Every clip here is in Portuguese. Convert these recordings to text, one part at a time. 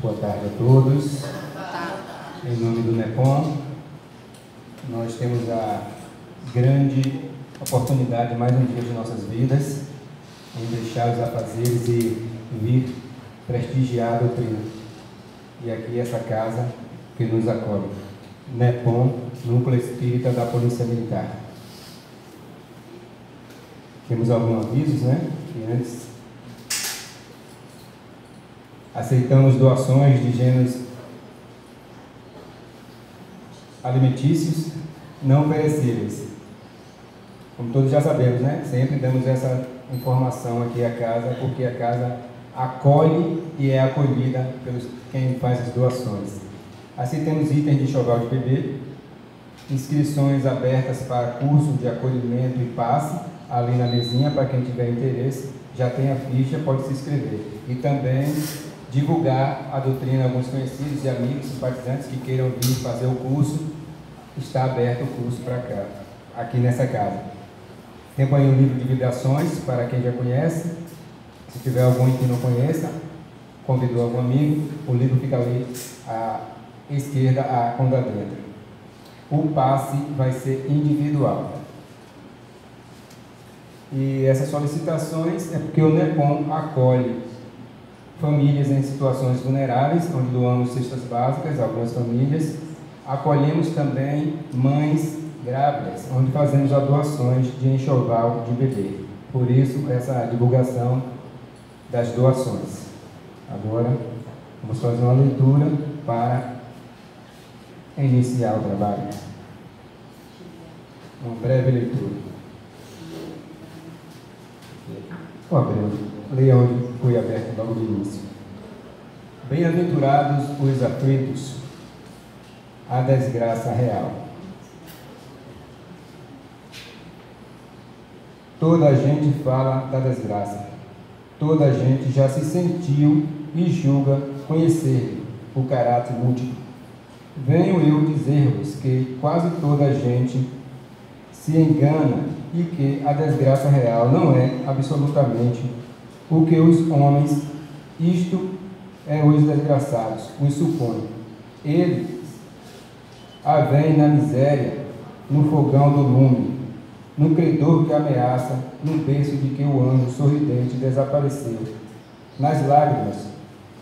Boa tarde a todos. Em nome do NEPOM, nós temos a grande oportunidade, mais um dia de nossas vidas, em deixar os afazeres e vir prestigiar a doutrina. E aqui essa casa que nos acolhe, NEPOM, Núcleo Espírita da Polícia Militar. Temos alguns avisos, né? E antes, aceitamos doações de gêneros alimentícios não perecíveis. Como todos já sabemos, né? Sempre damos essa informação aqui à casa, porque a casa acolhe e é acolhida pelos quem faz as doações. Assim temos itens de enxoval de bebê, inscrições abertas para curso de acolhimento e passe, ali na mesinha, para quem tiver interesse, já tem a ficha, pode se inscrever. E também divulgar a doutrina a alguns conhecidos e amigos, simpatizantes que queiram vir fazer o curso. Está aberto o curso para cá, aqui nessa casa. Tem aí um livro de vibrações, para quem já conhece. Se tiver algum que não conheça, convidou algum amigo, o livro fica ali à esquerda, a conta dentro. O passe vai ser individual. E essas solicitações é porque o NEPOM acolhe famílias em situações vulneráveis, onde doamos cestas básicas a algumas famílias. Acolhemos também mães grávidas, onde fazemos as doações de enxoval de bebê. Por isso, essa divulgação das doações. Agora, vamos fazer uma leitura para iniciar o trabalho. Uma breve leitura. Leia onde foi aberto logo de início. Bem-aventurados os aflitos, a desgraça real. Toda a gente fala da desgraça. Toda a gente já se sentiu e julga conhecer o caráter múltiplo. Venho eu dizer-vos que quase toda a gente se engana e que a desgraça real não é absolutamente o que os homens, isto é os desgraçados, os supõem. Eles a veem na miséria, no fogão do lume, no credor que ameaça, no berço de que o anjo sorridente desapareceu, nas lágrimas,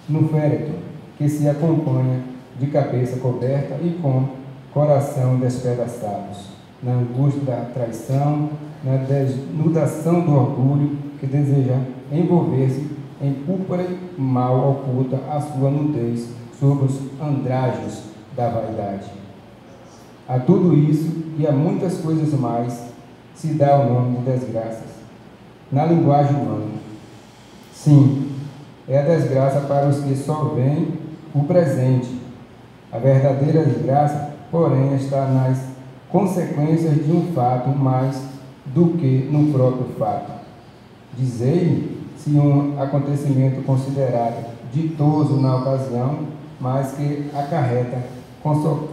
no féretro que se acompanha de cabeça coberta e com coração despedaçados, na angústia da traição, na desnudação do orgulho que deseja envolver-se em púrpura mal oculta a sua nudez sob os andrajos da vaidade. A tudo isso e a muitas coisas mais se dá o nome de desgraças na linguagem humana. Sim, é a desgraça para os que só veem o presente. A verdadeira desgraça, porém, está nas consequências de um fato mais do que no próprio fato. Dizei-me se um acontecimento considerado ditoso na ocasião, mas que acarreta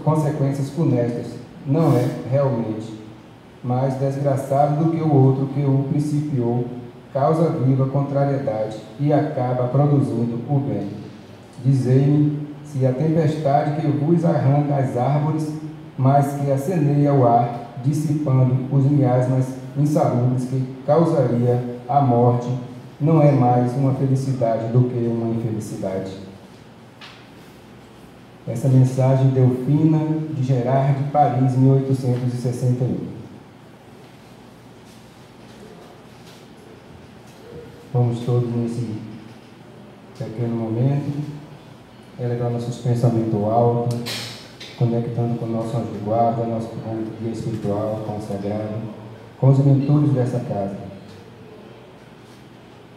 consequências funestas, não é realmente mais desgraçado do que o outro que o principiou, causa viva contrariedade e acaba produzindo o bem. Dizei-me se a tempestade que vos arranca as árvores, mas que aceneia o ar, dissipando os miasmas insalubres que causaria a morte, não é mais uma felicidade do que uma infelicidade. Essa mensagem Delfina de Gerard de Paris, 1861. Vamos todos nesse pequeno momento elevar nossos pensamentos alto, conectando com o nosso anjo de guarda, nosso guia espiritual, com o sagrado, com os mentores dessa casa.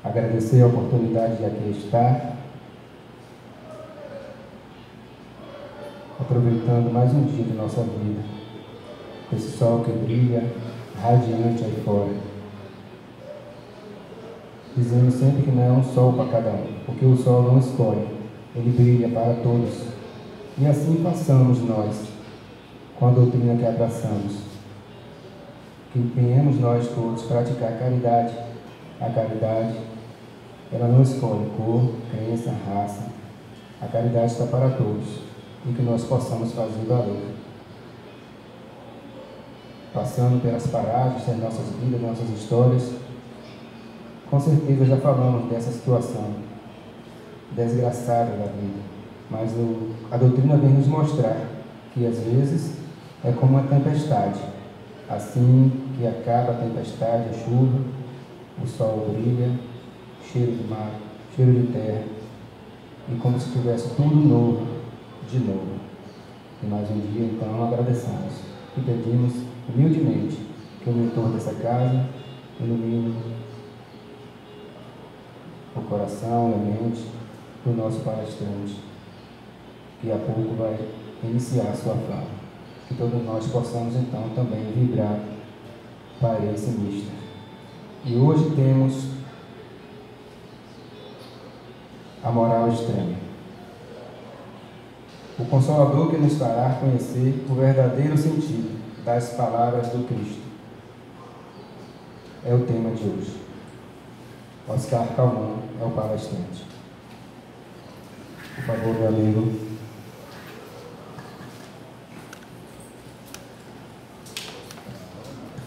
Agradecer a oportunidade de aqui estar, aproveitando mais um dia de nossa vida, esse sol que brilha radiante aí fora. Dizendo sempre que não é um sol para cada um, porque o sol não escolhe, ele brilha para todos. E assim façamos nós, com a doutrina que abraçamos. Que empenhemos nós todos praticar a caridade. A caridade, ela não escolhe cor, crença, raça. A caridade está para todos e que nós possamos fazer valer. Passando pelas paragens das nossas vidas, nossas histórias, com certeza já falamos dessa situação desgraçada da vida, mas a doutrina vem nos mostrar que às vezes é como uma tempestade. Assim que acaba a tempestade, a chuva, o sol brilha, cheiro de mar, cheiro de terra, e como se tivesse tudo novo, de novo. E mais um dia, então, agradecemos e pedimos humildemente que o mentor dessa casa ilumine o coração e a mente do nosso palestrante, que a pouco vai iniciar a sua fala. Que todos nós possamos então também vibrar para esse mister. E hoje temos a moral extrema. O Consolador que nos fará conhecer o verdadeiro sentido das palavras do Cristo. É o tema de hoje. Oscar Calmon é o palestrante. Por favor, meu amigo.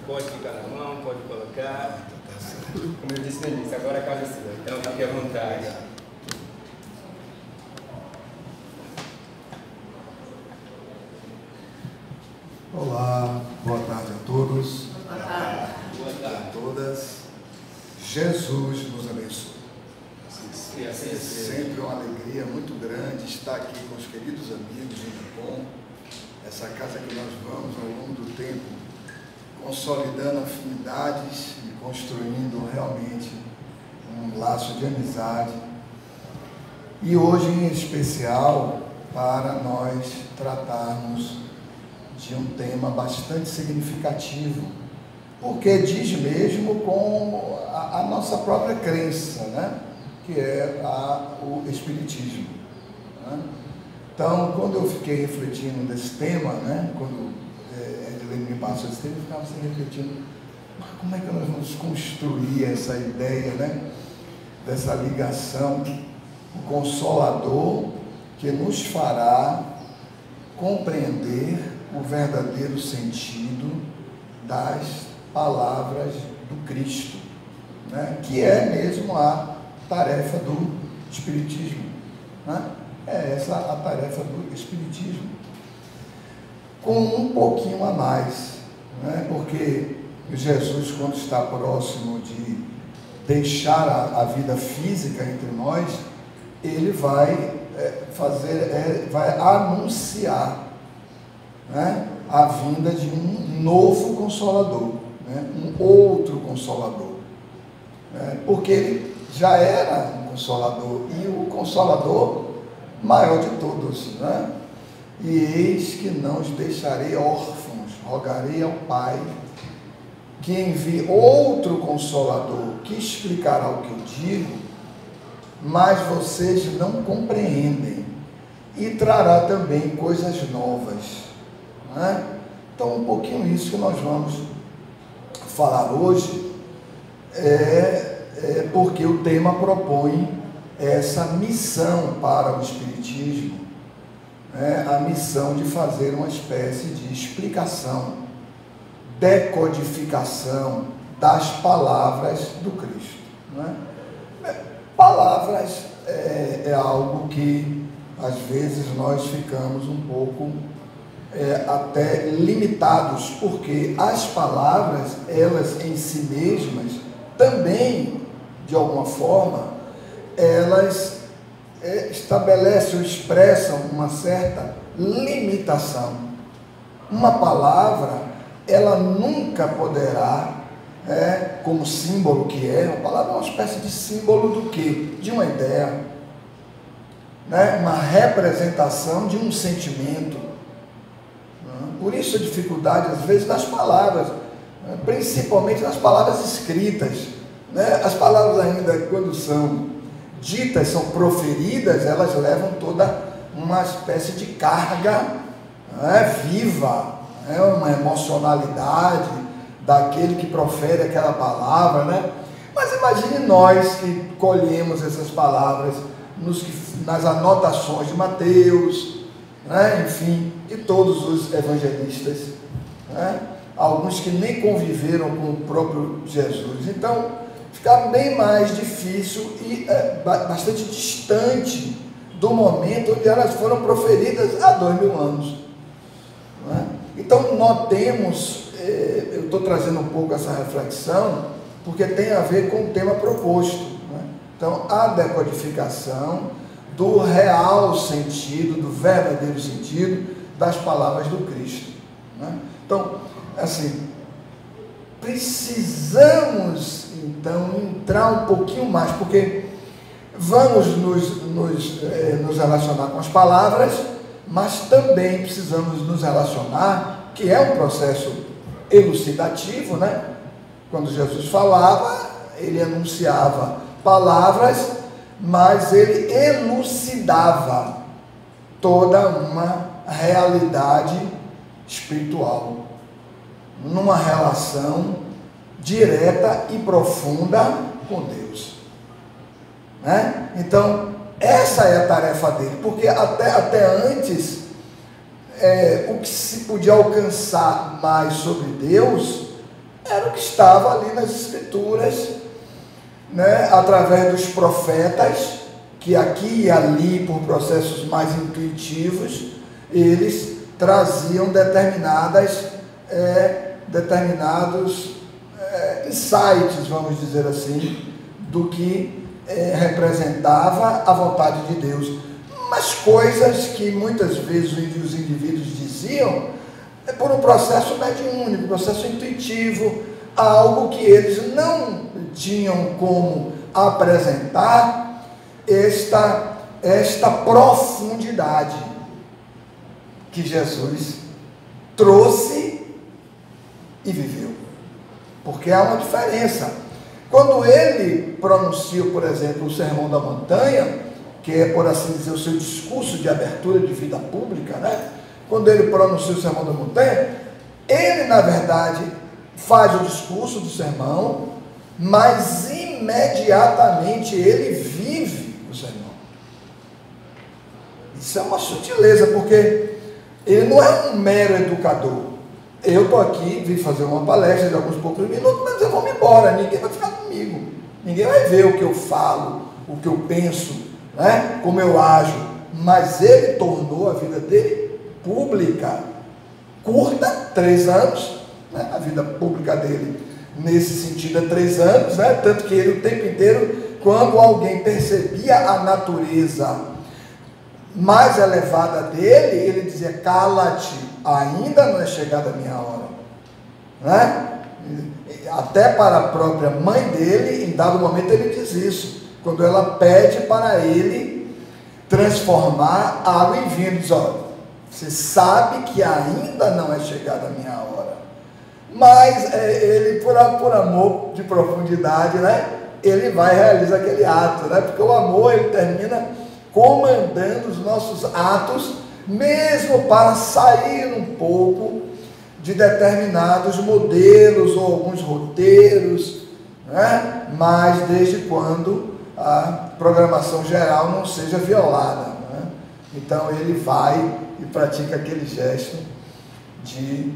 Pode ficar na mão, pode colocar. Como eu disse no início, agora a casa é sua, então fique à vontade. Olá, boa tarde a todos. Boa tarde. Boa tarde a todas. Jesus nos abençoe. É sempre uma alegria muito grande estar aqui com os queridos amigos em Japão. Essa casa que nós vamos ao longo do tempo consolidando afinidades e construindo realmente um laço de amizade. E hoje em especial para nós tratarmos de um tema bastante significativo, porque diz mesmo com a nossa própria crença, né? Que é o Espiritismo. Né? Então, quando eu fiquei refletindo nesse tema, né? Quando Edilene me passou esse tema, eu ficava assim refletindo, mas como é que nós vamos construir essa ideia, né? Dessa ligação, o Consolador que nos fará compreender o verdadeiro sentido das palavras do Cristo, né? Que é mesmo a tarefa do Espiritismo, né? É essa a tarefa do Espiritismo, com um pouquinho a mais, né? Porque Jesus, quando está próximo de deixar a vida física entre nós, ele vai vai anunciar, né, a vinda de um novo Consolador, né, um outro Consolador, né, porque ele já era um Consolador, e o Consolador maior de todos, né? E eis que não os deixarei órfãos, rogarei ao Pai que envie outro Consolador, que explicará o que eu digo, mas vocês não compreendem, e trará também coisas novas, né? Então, um pouquinho isso que nós vamos falar hoje, porque o tema propõe essa missão para o Espiritismo, né? A missão de fazer uma espécie de explicação, decodificação das palavras do Cristo, né? Palavras é algo que às vezes nós ficamos um pouco até limitados, porque as palavras, elas em si mesmas, também, de alguma forma, elas estabelecem ou expressam uma certa limitação. Uma palavra, ela nunca poderá, como símbolo que uma palavra é uma espécie de símbolo do quê? De uma ideia, né? Uma representação de um sentimento. Por isso a dificuldade, às vezes, das palavras, principalmente nas palavras escritas, né? As palavras ainda, quando são ditas, são proferidas, elas levam toda uma espécie de carga, viva, uma emocionalidade daquele que profere aquela palavra, né? Mas imagine nós que colhemos essas palavras nas anotações de Mateus, né? Enfim, de todos os evangelistas, né? Alguns que nem conviveram com o próprio Jesus. Então, fica bem mais difícil e bastante distante do momento onde elas foram proferidas há 2000 anos. Né? Então, notemos, eu estou trazendo um pouco essa reflexão, porque tem a ver com o tema proposto. Né? Então, a decodificação do real sentido, do verdadeiro sentido das palavras do Cristo. Né? Então, assim, precisamos, então, entrar um pouquinho mais, porque vamos nos relacionar com as palavras, mas também precisamos nos relacionar, que é um processo elucidativo, né? Quando Jesus falava, ele anunciava palavras, mas ele elucidava toda uma realidade espiritual, numa relação direta e profunda com Deus, né? Então, essa é a tarefa dele, porque até antes, o que se podia alcançar mais sobre Deus era o que estava ali nas Escrituras, né? Através dos profetas, que aqui e ali, por processos mais intuitivos, eles traziam determinados insights, vamos dizer assim, do que representava a vontade de Deus. Mas coisas que muitas vezes os indivíduos diziam por um processo mediúnico, um processo intuitivo, algo que eles não tinham como apresentar esta profundidade que Jesus trouxe e viveu. Porque há uma diferença. Quando ele pronuncia, por exemplo, o Sermão da Montanha, que é, por assim dizer, o seu discurso de abertura de vida pública, né? Quando ele pronuncia o Sermão da Montanha, ele, na verdade, faz o discurso do sermão, mas imediatamente ele vive o sermão. Isso é uma sutileza, porque ele não é um mero educador. Eu estou aqui, vim fazer uma palestra de alguns poucos minutos, mas eu vou me embora, ninguém vai ficar comigo, ninguém vai ver o que eu falo, o que eu penso, né? Como eu ajo, mas ele tornou a vida dele pública, curta, 3 anos, né? A vida pública dele, nesse sentido, é 3 anos, né? Tanto que ele o tempo inteiro, quando alguém percebia a natureza mais elevada dele, ele dizia: cala-te, ainda não é chegada a minha hora, né? Até para a própria mãe dele, em dado momento ele diz isso, quando ela pede para ele transformar água em vinho. Ele diz: olha, você sabe que ainda não é chegada a minha hora, mas ele, por amor de profundidade, né, ele vai e realiza aquele ato, né? Porque o amor, ele termina comandando os nossos atos, mesmo para sair um pouco de determinados modelos ou alguns roteiros, né? Mas desde quando a programação geral não seja violada, né? Então ele vai e pratica aquele gesto de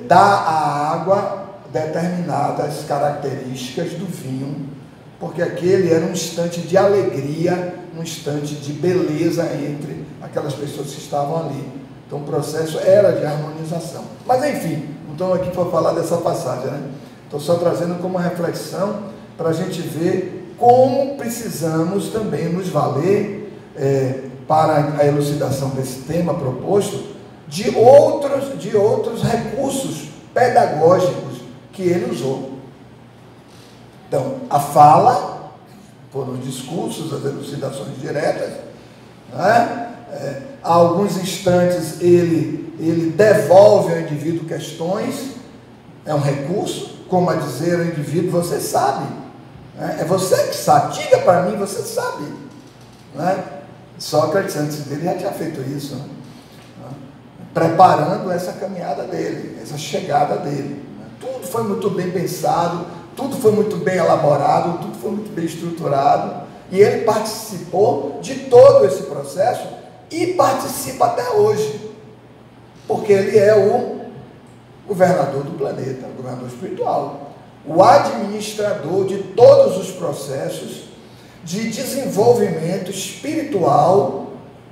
dar à água determinadas características do vinho, porque aquele era um instante de alegria, um instante de beleza entre aquelas pessoas que estavam ali. Então o processo era de harmonização. Mas enfim, não estou aqui para falar dessa passagem, né? Estou só trazendo como reflexão para a gente ver como precisamos também nos valer para a elucidação desse tema proposto de outros recursos pedagógicos que ele usou. Então, a fala, foram os discursos, as elucidações diretas, né? A alguns instantes ele devolve ao indivíduo questões, é um recurso, como a dizer ao indivíduo: você sabe, né? É você que sabe, diga para mim, você sabe, né? Sócrates, antes dele, já tinha feito isso, né? Preparando essa caminhada dele, essa chegada dele, né? Tudo foi muito bem pensado, tudo foi muito bem elaborado, tudo foi muito bem estruturado, E ele participou de todo esse processo e participa até hoje, porque ele é o governador do planeta, o governador espiritual, o administrador de todos os processos de desenvolvimento espiritual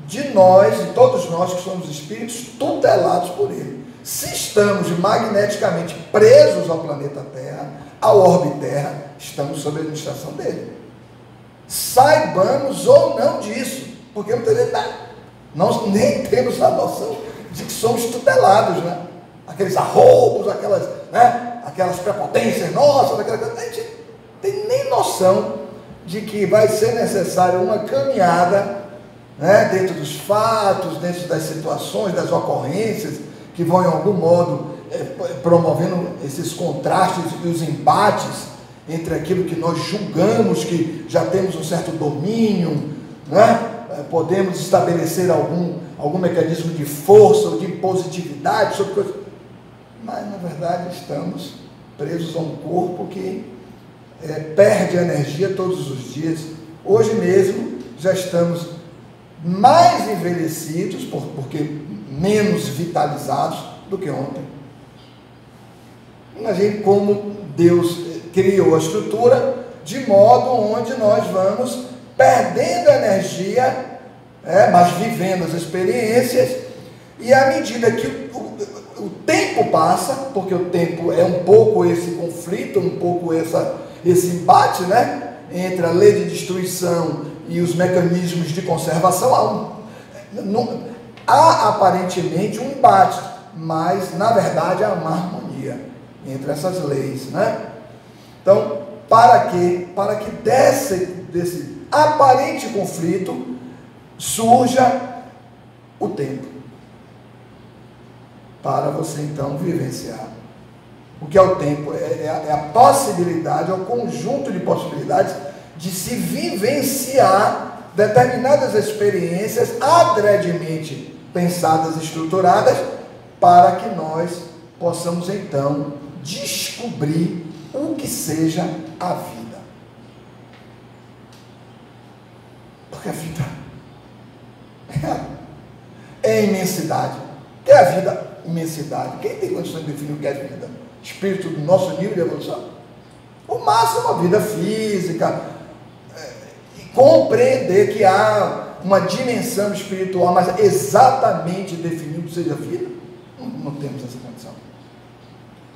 de nós, de todos nós que somos espíritos tutelados por ele. Se estamos magneticamente presos ao planeta Terra, ao orbe Terra, estamos sob a administração dele. Saibamos ou não disso, porque muitas vezes nós nem temos a noção de que somos tutelados, né? Aqueles arroubos, aquelas prepotências nossas, a gente tem nem noção de que vai ser necessário uma caminhada, né, dentro dos fatos, dentro das situações, das ocorrências, que vão em algum modo promovendo esses contrastes e os embates entre aquilo que nós julgamos que já temos um certo domínio, né? Podemos estabelecer algum mecanismo de força ou de positividade sobre coisas, mas na verdade estamos presos a um corpo que perde energia todos os dias. Hoje mesmo já estamos mais envelhecidos, porque menos vitalizados do que ontem. Imagine como Deus criou a estrutura de modo onde nós vamos perdendo energia, mas vivendo as experiências, e à medida que o tempo passa, porque o tempo é um pouco esse conflito, um pouco esse embate, né, entre a lei de destruição e os mecanismos de conservação, há aparentemente um embate, mas na verdade há uma harmonia entre essas leis, né? Então, para que desse aparente conflito surja o tempo, para você então vivenciar. O que é o tempo? É a possibilidade, é o conjunto de possibilidades de se vivenciar determinadas experiências adredemente pensadas e estruturadas, para que nós possamos então descobrir o que seja a vida. Porque a vida é imensidade. O que é a vida? Imensidade. Quem tem condições de definir o que é a vida? Espírito do nosso nível de evolução? O máximo a vida física, e compreender que há uma dimensão espiritual, mas exatamente definir o que seja a vida, não temos essa condição.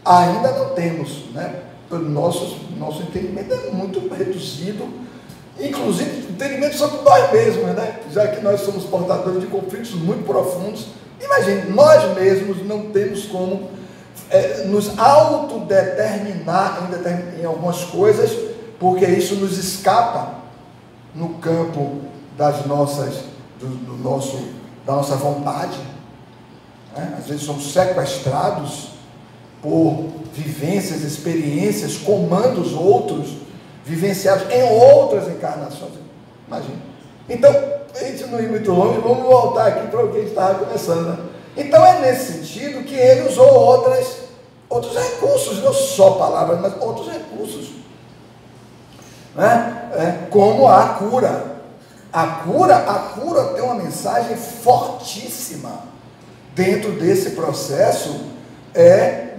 Ainda não temos, né? Nosso entendimento é muito reduzido, inclusive entendimento sobre nós mesmos, né? Já que nós somos portadores de conflitos muito profundos. Imagine, nós mesmos não temos como nos autodeterminar em algumas coisas, porque isso nos escapa no campo da nossa vontade, né? Às vezes somos sequestrados por vivências, experiências, comandos outros, vivenciados em outras encarnações. Imagina. Então, a gente não ir muito longe, vamos voltar aqui para o que a gente estava começando, né? Então é nesse sentido que ele usou outros recursos, não só palavras, mas outros recursos, né? Como a cura. A cura tem uma mensagem fortíssima dentro desse processo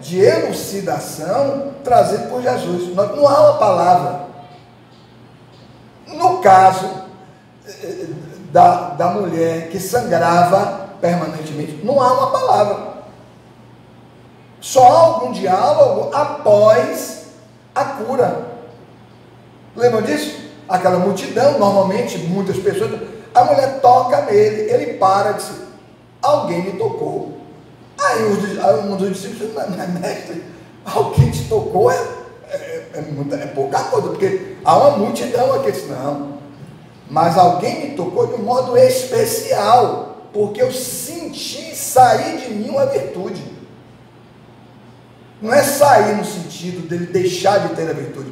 de elucidação trazido por Jesus. Não há uma palavra. No caso da mulher que sangrava permanentemente, não há uma palavra. Só há algum diálogo após a cura. Lembram disso? Aquela multidão, normalmente muitas pessoas, a mulher toca nele, ele para e diz: alguém me tocou. Aí um dos discípulos diz: mestre, alguém te tocou é pouca coisa, porque há uma multidão aqui. Diz: não, mas alguém me tocou de um modo especial, porque eu senti sair de mim uma virtude. Não é sair no sentido dele deixar de ter a virtude,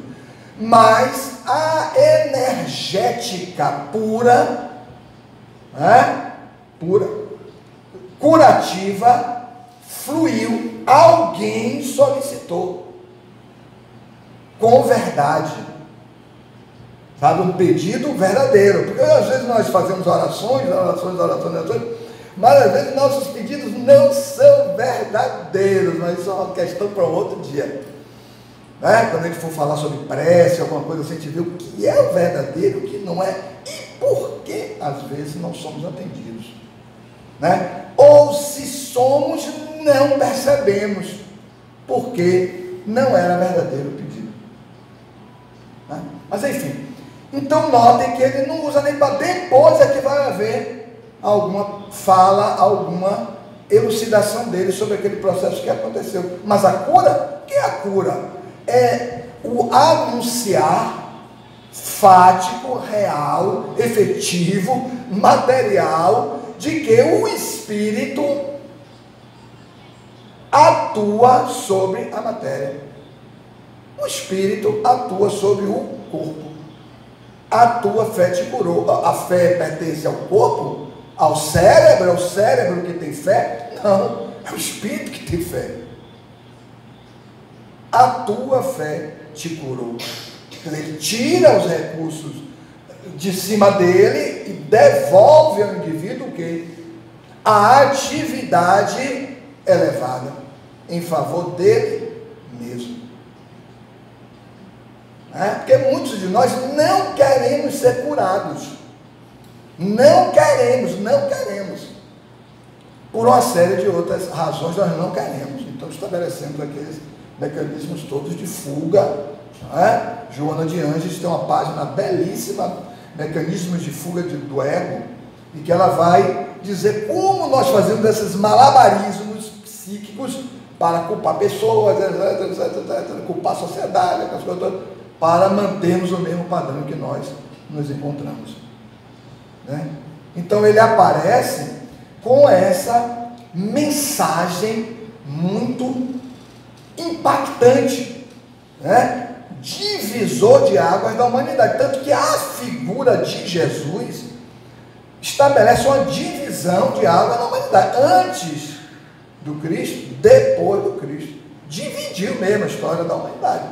mas a energética pura, curativa, fluiu. Alguém solicitou com verdade. sabe, um pedido verdadeiro, porque às vezes nós fazemos orações, mas às vezes nossos pedidos não são verdadeiros, mas isso é uma questão para outro dia, né? Quando a gente for falar sobre prece, alguma coisa assim, a gente vê o que é o verdadeiro, o que não é, e por que às vezes não somos atendidos, né? Ou se somos, não percebemos, porque não era verdadeiro o pedido, né? Mas enfim, então notem que ele não usa nem para depois é que vai haver alguma fala, alguma elucidação dele sobre aquele processo que aconteceu. Mas a cura, o que é a cura? É o anunciar fático, real, efetivo, material, de que o Espírito atua sobre a matéria. O Espírito atua sobre o corpo. A tua fé te curou. A fé pertence ao corpo? Ao cérebro? É o cérebro que tem fé? Não, é o Espírito que tem fé. A tua fé te curou. Ele tira os recursos de cima dele e devolve ao indivíduo o quê? A atividade elevada em favor dele mesmo. Porque muitos de nós não queremos ser curados. Não queremos. Por uma série de outras razões nós não queremos. Então estabelecemos aqueles mecanismos todos de fuga. Joana de Anjos tem uma página belíssima, Mecanismos de Fuga do Ego, e que ela vai dizer como nós fazemos esses malabarismos psíquicos para culpar pessoas, culpar a sociedade, para mantermos o mesmo padrão que nós nos encontramos, né? Então ele aparece com essa mensagem muito impactante, né? Divisor de águas da humanidade, tanto que a figura de Jesus estabelece uma divisão de águas na humanidade, antes do Cristo, depois do Cristo, dividiu mesmo a história da humanidade,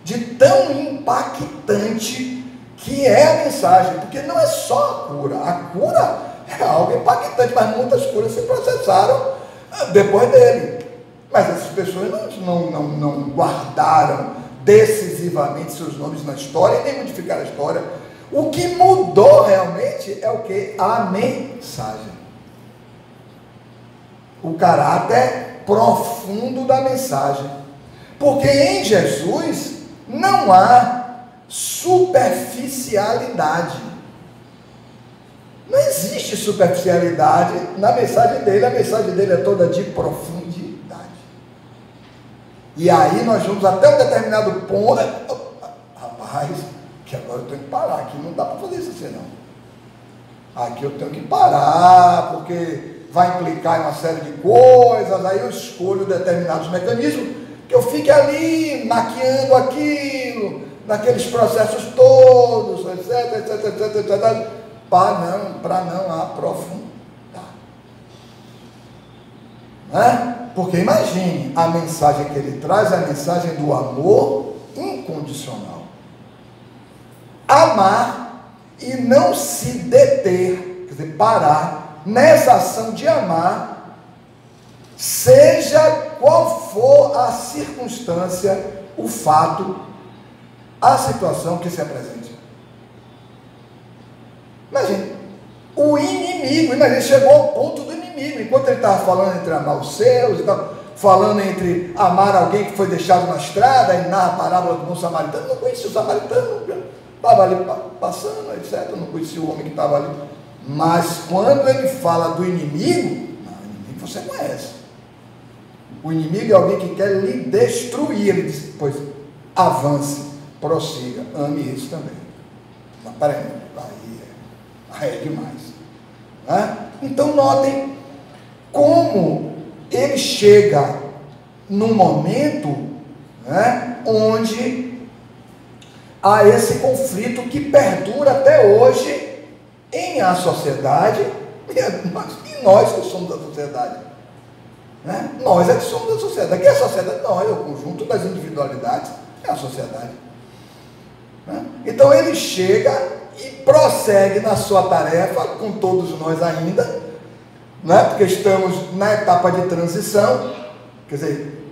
de tão impactante que é a mensagem, porque não é só a cura é algo impactante, mas muitas curas se processaram depois dele, mas essas pessoas não guardaram decisivamente seus nomes na história e nem modificaram a história. O que mudou realmente é o que? A mensagem, o caráter profundo da mensagem, porque em Jesus não há superficialidade, não existe superficialidade na mensagem dele. A mensagem dele é toda de profundidade. E aí nós vamos até um determinado ponto, rapaz, que agora eu tenho que parar, aqui não dá para fazer isso assim não, aqui eu tenho que parar, porque vai implicar em uma série de coisas, aí eu escolho determinados mecanismos, que eu fique ali maquiando aquilo, naqueles processos todos, etc, para não aprofundar, né? Porque imagine, a mensagem que ele traz é a mensagem do amor incondicional. Amar e não se deter, quer dizer, parar nessa ação de amar, seja qual for a circunstância, o fato, a situação que se apresente. Imagine, o inimigo, imagine, chegou ao ponto do inimigo, enquanto ele estava falando entre amar os seus, estava falando entre amar alguém que foi deixado na estrada, e narra a parábola do bom samaritano. Não conhecia o samaritano, estava ali passando, etc, não conhecia o homem que estava ali, mas quando ele fala do inimigo, não, o inimigo você conhece, o inimigo é alguém que quer lhe destruir. Ele diz, pois avance, prossiga, ame esse também. Mas peraí, aí é demais, né? Então notem como ele chega num momento, né, onde há esse conflito que perdura até hoje em a sociedade, e nós que somos a sociedade, né? Nós é que somos a sociedade. Que é a sociedade? Não, é o conjunto das individualidades, é a sociedade. né? Então ele chega e prossegue na sua tarefa, com todos nós ainda, né? Porque estamos na etapa de transição, quer dizer,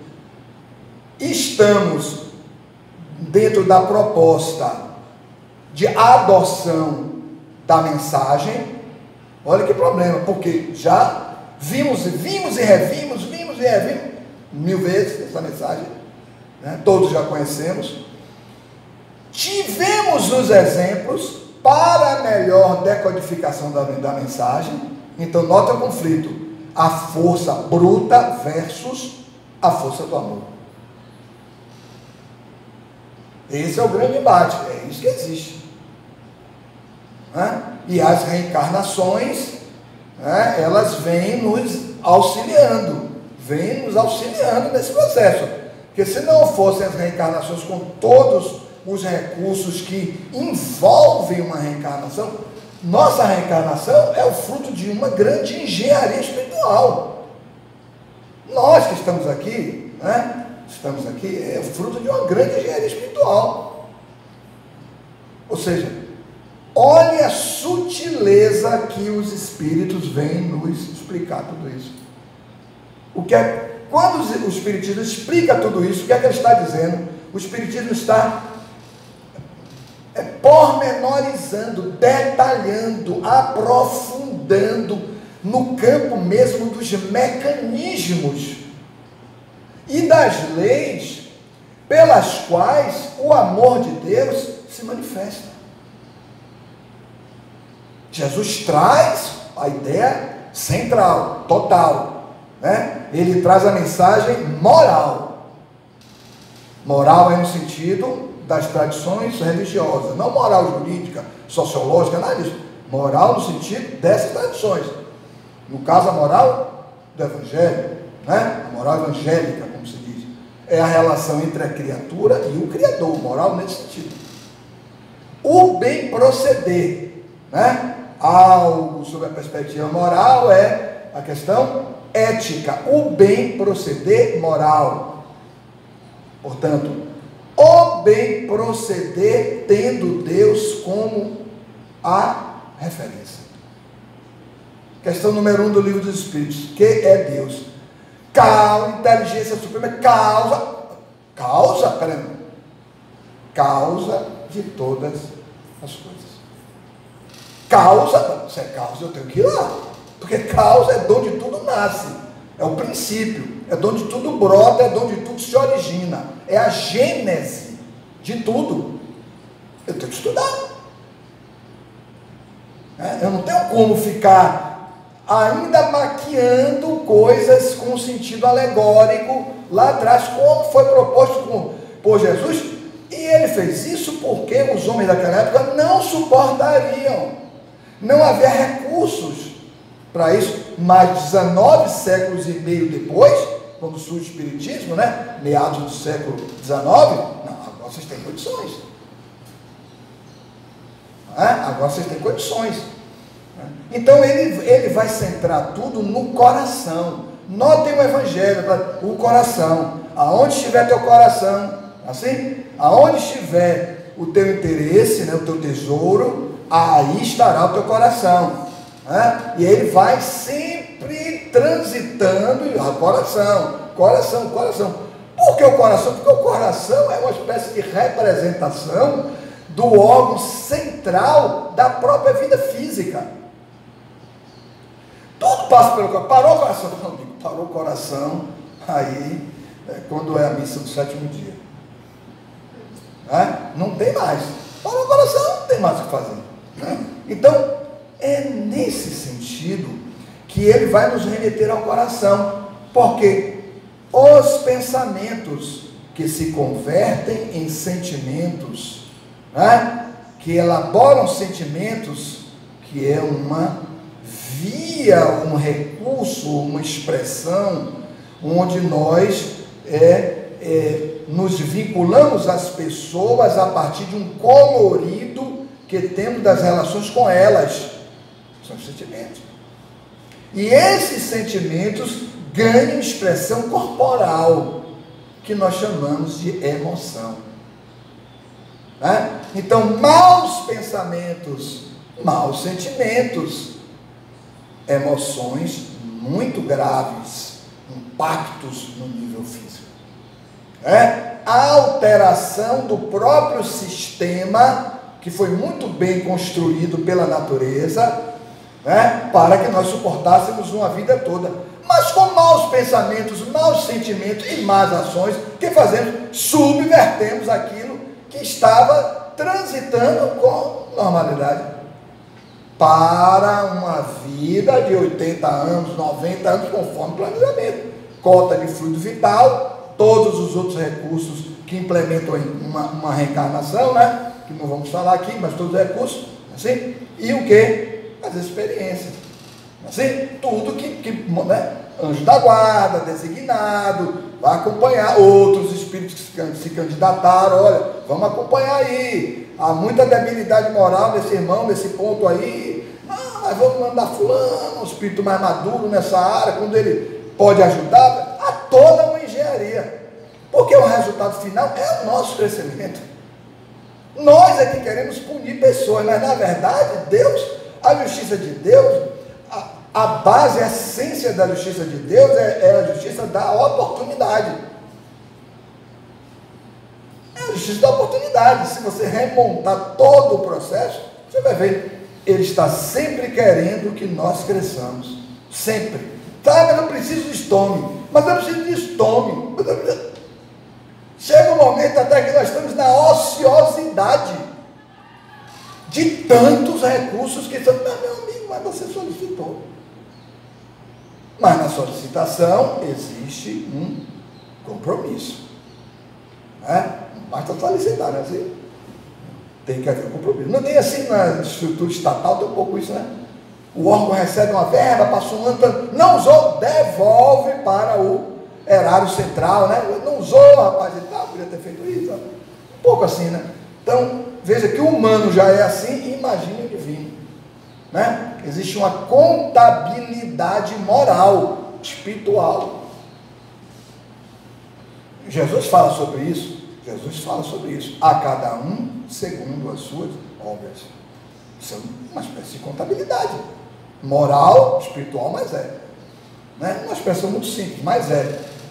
estamos dentro da proposta de adoção da mensagem. Olha que problema, porque já vimos e revimos mil vezes essa mensagem, né? Todos já conhecemos. Tivemos os exemplos para a melhor decodificação da mensagem. Então, nota o conflito: a força bruta versus a força do amor. Esse é o grande embate, é isso que existe, né? E as reencarnações, né, elas vêm nos auxiliando nesse processo, porque se não fossem as reencarnações com todos os recursos que envolvem uma reencarnação, nossa reencarnação é o fruto de uma grande engenharia espiritual. Nós que estamos aqui, né, é o fruto de uma grande engenharia espiritual. Ou seja, olhe a sutileza que os espíritos vêm nos explicar tudo isso. Quando o espiritismo explica tudo isso, o que é que ele está dizendo? O espiritismo está pormenorizando, detalhando, aprofundando no campo mesmo dos mecanismos e das leis pelas quais o amor de Deus se manifesta. Jesus traz a ideia central, total, né? Ele traz a mensagem moral. Moral é no sentido das tradições religiosas, não moral jurídica, sociológica, nada disso. Moral no sentido dessas tradições. No caso, a moral do Evangelho, né? A moral evangélica, como se diz, é a relação entre a criatura e o Criador, moral nesse sentido. O bem proceder, né? Algo sobre a perspectiva moral é a questão ética, o bem proceder moral. Portanto, o bem proceder tendo Deus como a referência. Questão número 1 do Livro dos Espíritos: que é Deus? Inteligência suprema, causa de todas as coisas. Se é causa, eu tenho que ir lá, porque causa é de onde tudo nasce, é o princípio, é de onde tudo brota, é de onde tudo se origina, é a gênese de tudo. Eu tenho que estudar, eu não tenho como ficar ainda maquiando coisas com sentido alegórico lá atrás, como foi proposto por Jesus. E ele fez isso porque os homens daquela época não suportariam, não havia recursos para isso. Mais 19 séculos e meio depois, quando surge o Espiritismo, né? Meados do século 19, agora vocês têm condições. Agora vocês têm condições. Então ele vai centrar tudo no coração. Notem o Evangelho, o coração. Aonde estiver teu coração, assim, aonde estiver o teu interesse, né, o teu tesouro, aí estará o teu coração, né? E ele vai sempre transitando, coração. Por que o coração? Porque o coração é uma espécie de representação do órgão central da própria vida física. Tudo passa pelo coração. Parou o coração, não, amigo, parou o coração, aí quando é a missa do sétimo dia, não tem mais. Parou o coração, não tem mais o que fazer, né? Então é nesse sentido que ele vai nos remeter ao coração, porque os pensamentos que se convertem em sentimentos, né, que elaboram sentimentos, que é uma via, um recurso, uma expressão, onde nós nos vinculamos às pessoas a partir de um colorido que temos das relações com elas. São os sentimentos. E esses sentimentos ganham expressão corporal, que nós chamamos de emoção. Então, maus pensamentos, maus sentimentos, emoções muito graves, impactos no nível físico. A alteração do próprio sistema, que foi muito bem construído pela natureza, para que nós suportássemos uma vida toda. Mas com maus pensamentos, maus sentimentos e más ações, o que fazemos? Subvertemos aquilo que estava transitando com normalidade para uma vida de 80 anos, 90 anos, conforme o planejamento. Cota de fluido vital, todos os outros recursos que implementam uma reencarnação, que não vamos falar aqui, mas todos os recursos, assim, e o que? As experiências, assim, tudo que anjo da guarda, designado, vai acompanhar outros espíritos que se candidataram, olha, vamos acompanhar aí, há muita debilidade moral nesse irmão, nesse ponto aí, não, nós vamos mandar fulano, um espírito mais maduro nessa área, quando ele pode ajudar, há toda uma engenharia, porque o resultado final é o nosso crescimento. Nós é que queremos punir pessoas, mas na verdade, Deus, a justiça de Deus, a base, a essência da justiça de Deus é a justiça da oportunidade. É a justiça da oportunidade. Se você remontar todo o processo, você vai ver, Ele está sempre querendo que nós cresçamos. Sempre. Tá, mas eu preciso de estômago. Mas eu preciso de estômago. Chega um momento até que nós estamos na ociosidade de tantos recursos que são, meu amigo, mas você solicitou. Mas na solicitação existe um compromisso. Não basta solicitar, né? Assim, tem que haver um compromisso. Não tem assim na estrutura estatal, tem um pouco isso, né? O órgão recebe uma verba, passou um ano, não usou, devolve para o erário central, né? Não usou, rapaz, e tal, podia ter feito isso. Um pouco assim, né? Então, veja que o humano já é assim, imagine o divino. Existe uma contabilidade moral, espiritual. Jesus fala sobre isso. A cada um segundo as suas obras. Isso é uma espécie de contabilidade moral, espiritual, mas uma expressão muito simples, mas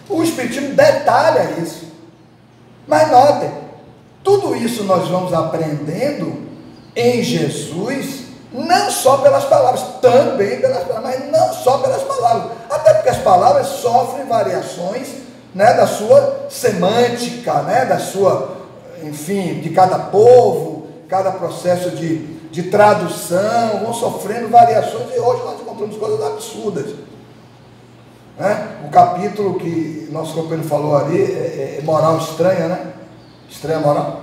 o Espiritismo detalha isso. Mas notem, tudo isso nós vamos aprendendo em Jesus, não só pelas palavras, também pelas palavras, mas não só pelas palavras, até porque as palavras sofrem variações, da sua semântica, da sua, enfim, de cada povo, cada processo de tradução, vão sofrendo variações, e hoje nós encontramos coisas absurdas. O capítulo que nosso companheiro falou ali é moral estranha, estranha moral,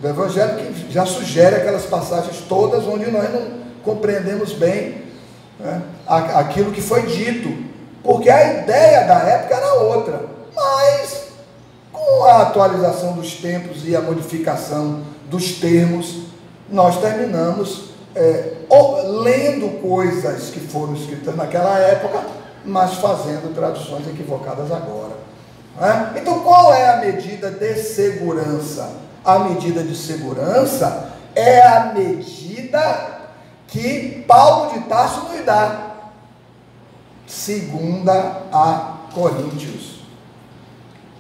do Evangelho, que já sugere aquelas passagens todas onde nós não compreendemos bem aquilo que foi dito, porque a ideia da época era outra, mas com a atualização dos tempos e a modificação dos termos, nós terminamos lendo coisas que foram escritas naquela época, mas fazendo traduções equivocadas agora. Então, qual é a medida de segurança? A medida de segurança é a medida que Paulo de Tarso nos dá, segunda a Coríntios.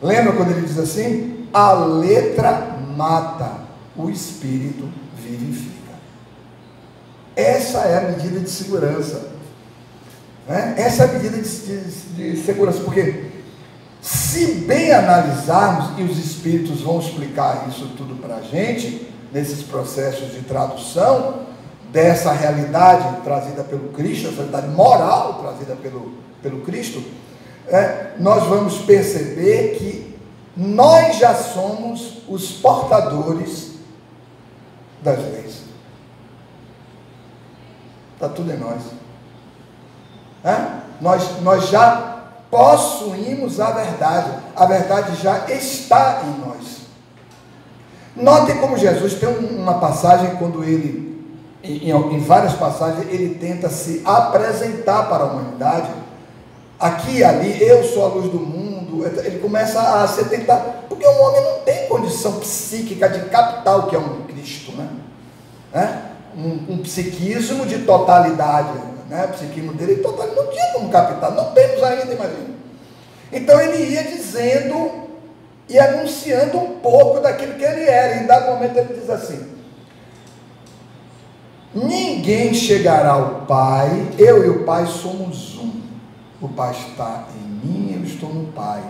Lembra quando ele diz assim? A letra mata, o espírito vivifica. Essa é a medida de segurança. Essa é a medida de segurança, porque se bem analisarmos, e os espíritos vão explicar isso tudo para a gente, nesses processos de tradução, dessa realidade trazida pelo Cristo, essa realidade moral trazida pelo Cristo, nós vamos perceber que nós já somos os portadores das leis. Está tudo em nós. Nós já possuímos a verdade já está em nós. Notem como Jesus tem uma passagem, quando ele, em várias passagens, ele tenta se apresentar para a humanidade, aqui e ali, eu sou a luz do mundo, ele começa a se tentar, porque o homem não tem condição psíquica de captar o que é um Cristo, né? Um psiquismo de totalidade, né? O psiquismo dele total, não tinha como captar, não temos ainda, imagina. Então ele ia dizendo e anunciando um pouco daquilo que ele era. Em dado momento ele diz assim: ninguém chegará ao Pai, eu e o Pai somos um. O Pai está em mim, eu estou no Pai.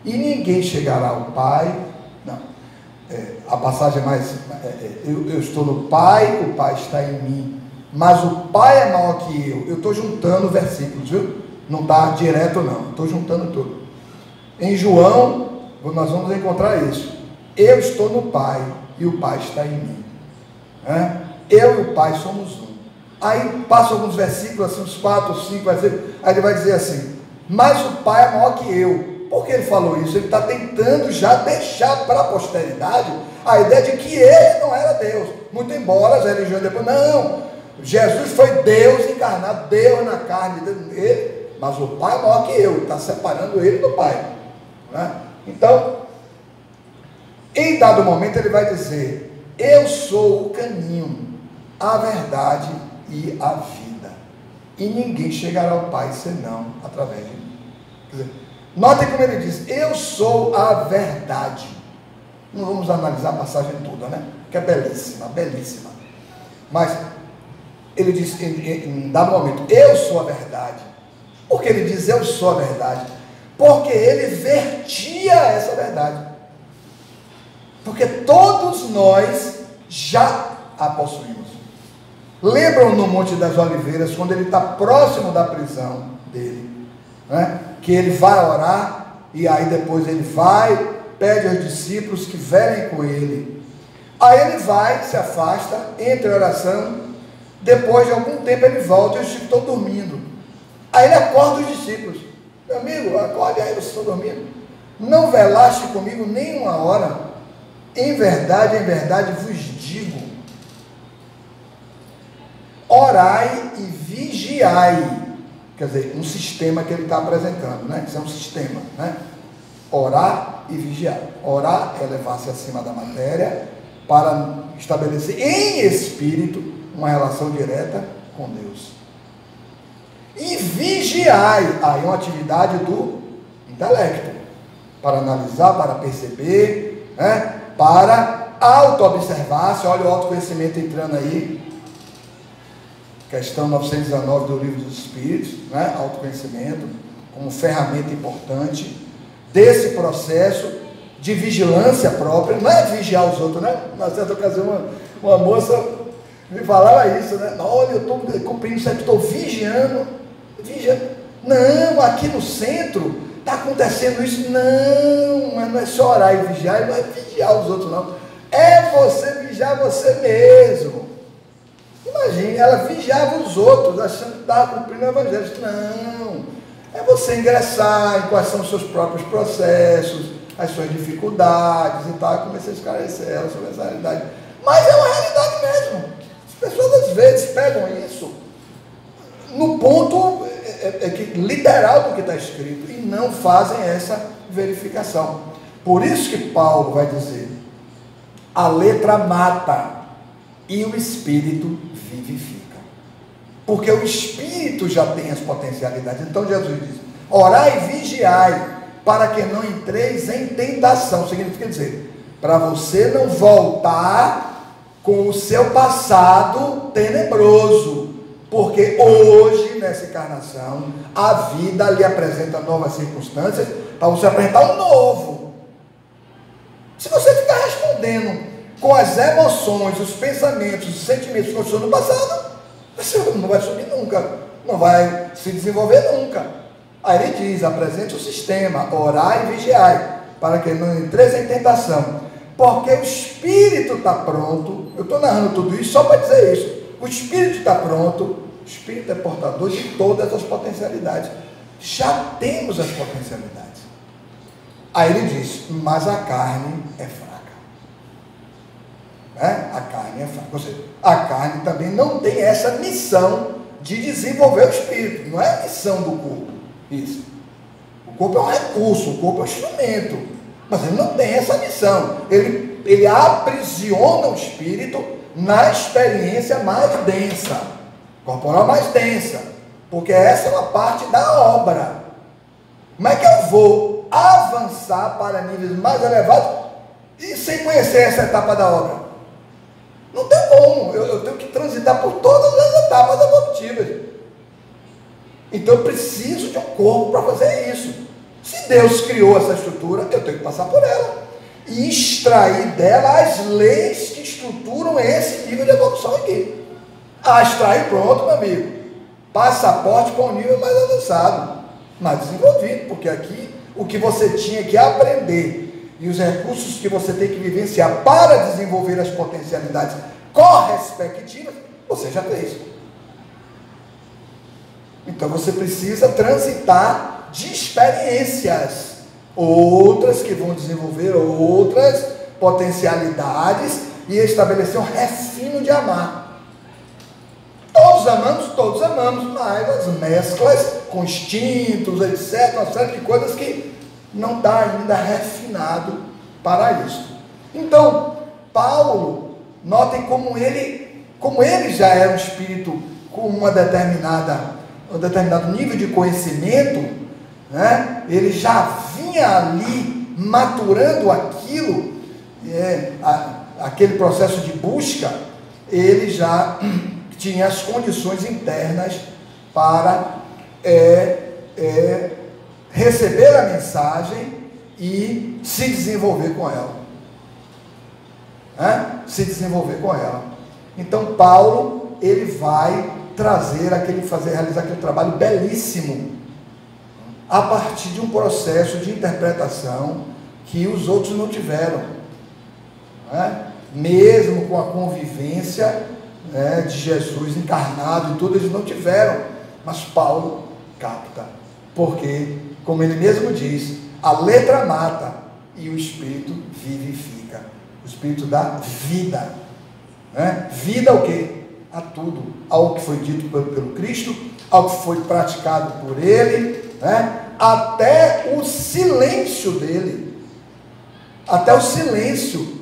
E ninguém chegará ao Pai, não, a passagem é mais, eu estou no Pai, o Pai está em mim, mas o Pai é maior que eu estou juntando versículos, viu? Não está direto não, estou juntando tudo. Em João, nós vamos encontrar isso. Eu estou no Pai, e o Pai está em mim, né? Eu e o Pai somos um. Aí passa alguns versículos, assim, uns 4 ou 5 versículos, aí ele vai dizer assim: mas o Pai é maior que eu. Por que ele falou isso? Ele está tentando já deixar para a posteridade a ideia de que ele não era Deus, muito embora as religiões depois, não, Jesus foi Deus encarnado, Deus na carne dele, mas o Pai é maior que eu, está separando ele do Pai, né? Então, em dado momento ele vai dizer: eu sou o caminho, a verdade e a vida, e ninguém chegará ao Pai senão através de mim. Quer dizer, notem como ele diz: eu sou a verdade. Não vamos analisar a passagem toda, né? Que é belíssima, belíssima. Mas ele diz em dado momento: eu sou a verdade. Por que ele diz eu sou a verdade? Porque ele vertia essa verdade. Porque todos nós já a possuímos. Lembram no Monte das Oliveiras, quando ele está próximo da prisão dele, né? Que ele vai orar, e aí depois ele vai, pede aos discípulos que velem com ele. Aí ele vai, se afasta, entra em oração, depois de algum tempo ele volta e os discípulos estão dormindo. Aí ele acorda os discípulos: meu amigo, acorde aí, vocês estão dormindo? Não velaste comigo nem uma hora? Em verdade vos digo, orai e vigiai. Quer dizer, um sistema que ele está apresentando, né? Isso é um sistema, né? Orar e vigiar. Orar é levar-se acima da matéria para estabelecer em espírito uma relação direta com Deus. E vigiai, aí é uma atividade do intelecto, para analisar, para perceber, né? Para auto-observar-se. Olha o autoconhecimento entrando aí, questão 919 do Livro dos Espíritos, né? Autoconhecimento como ferramenta importante desse processo de vigilância própria. Não é vigiar os outros, né? Na certa ocasião uma moça me falava isso, né? Olha, eu estou cumprindo certo, estou vigiando. Não, aqui no centro está acontecendo isso. Não, mas não é só orar e vigiar, não é vigiar os outros, não. É você vigiar você mesmo. Imagine, ela vigiava os outros, achando que estava cumprindo o evangelho. Não, é você ingressar em quais são os seus próprios processos, as suas dificuldades e tal. Comecei a esclarecer ela sobre essa realidade. Mas é uma realidade mesmo. As pessoas às vezes pegam isso no ponto literal do que está escrito e não fazem essa verificação. Por isso que Paulo vai dizer: a letra mata e o Espírito vivifica, porque o Espírito já tem as potencialidades. Então Jesus diz: orai e vigiai, para que não entreis em tentação. Significa dizer, para você não voltar com o seu passado tenebroso, porque hoje, nessa encarnação, a vida lhe apresenta novas circunstâncias para você apresentar um novo. Se você ficar respondendo com as emoções, os pensamentos, os sentimentos que aconteceram no passado, você não vai subir nunca, não vai se desenvolver nunca. Aí ele diz: apresente o sistema, orai e vigiai, para que não entreis em tentação, porque o espírito está pronto. Eu estou narrando tudo isso só para dizer isso. O espírito está pronto, o espírito é portador de todas as potencialidades. Já temos as potencialidades. Aí ele diz: mas a carne é fraca. A carne é fraca. Ou seja, a carne também não tem essa missão de desenvolver o espírito. Não é a missão do corpo. Isso. O corpo é um recurso, o corpo é um instrumento. Mas ele não tem essa missão. Ele aprisiona o espírito na experiência mais densa, corporal mais densa, porque essa é uma parte da obra. Como é que eu vou avançar para níveis mais elevados e sem conhecer essa etapa da obra? Não tem como. Eu tenho que transitar por todas as etapas evolutivas. Então eu preciso de um corpo para fazer isso. Se Deus criou essa estrutura, eu tenho que passar por ela e extrair dela as leis que estruturam esse nível de evolução aqui. Extrair, pronto, meu amigo. Passaporte para um nível mais avançado, mais desenvolvido, porque aqui o que você tinha que aprender e os recursos que você tem que vivenciar para desenvolver as potencialidades correspectivas, você já fez. Então você precisa transitar de experiências, outras que vão desenvolver outras potencialidades e estabelecer um refino de amar. Todos amamos, mas as mesclas com instintos, etc., uma série de coisas que não está ainda refinado para isso. Então, Paulo, notem como ele já era um espírito com um determinado nível de conhecimento, né? Ele já vinha ali maturando aquilo, aquele processo de busca, ele já tinha as condições internas para receber a mensagem e se desenvolver com ela. Se desenvolver com ela. Então Paulo, ele vai realizar aquele trabalho belíssimo a partir de um processo de interpretação que os outros não tiveram, mesmo com a convivência de Jesus encarnado e tudo, eles não tiveram, mas Paulo capta, porque, como ele mesmo diz, a letra mata e o Espírito vivifica. O Espírito dá vida, vida o quê? A tudo, ao que foi dito pelo Cristo, ao que foi praticado por ele, até o silêncio dele. Até o silêncio